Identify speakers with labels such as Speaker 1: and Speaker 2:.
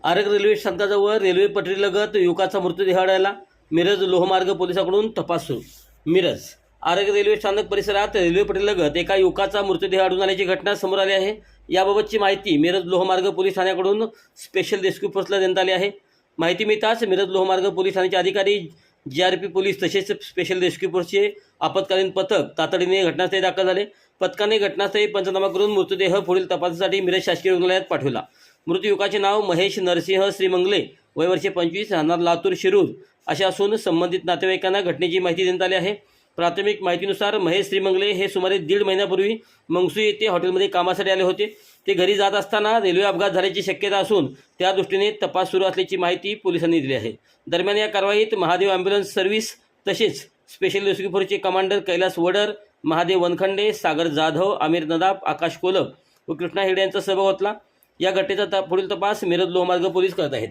Speaker 1: Arag railway स्थानकाजवळ railway पटरीलगत युवकाचा मृतदेह आढळला. मिरज लोहमार्ग पोलिसांकडून तपास सुरू. मिरज आरग रेल्वे स्थानक परिसरात रेल्वे पटरीलगत एका युवकाचा मृतदेह आढळून आल्याची घटना समोर आली आहे. याबाबतची माहिती मिरज लोहमार्ग पोलीस ठाण्याकडून स्पेशल रेस्क्यू फोर्सला देण्यात आली आहे. माहिती मिळताच मिरज लोहमार्ग पोलीस ठाण्याचे अधिकारी, GRP पोलीस तसेच स्पेशल रेस्क्यू फोर्सचे आपत्कालीन पथक तातडीने घटनास्थळी दाखल झाले. पथकाने घटनास्थळी पंचनामा करून मृतदेह पुढील तपासासाठी मिरज शासकीय रुग्णालयात पाठवला. मृत युवकाचे नाव महेश नरसिंह श्रीमंगले, वय वर्षे 25, राहणार लातूर शिरूर असे असून संबंधित नातेवाईकांना घटनेची माहिती देण्यात आली आहे. प्राथमिक माहितीनुसार महेश श्रीमंगले हे सुमारे 1.5 महिन्यापूर्वी मंगसू येथे हॉटेलमध्ये कामासाठी आले होते. ते घरी जात असताना रेल्वे अपघात झाल्याची शक्यता असून त्या दृष्टीने तपास सुरू असल्याची माहिती पोलिसांनी दिली आहे. दरम्यान या कारवाईत महादेव ॲम्ब्युलन्स सर्व्हिस तसेच स्पेशल रेस्क्यू फोर्सचे कमांडर कैलास वडर, महादेव वनखंडे, सागर जाधव, आमिर नदाब, आकाश कोलप व कृष्णा हेगडे यांचा सहभाग होता. या घटनेचा पुढील तपास मिरज लोहमार्ग पोलीस करत आहेत.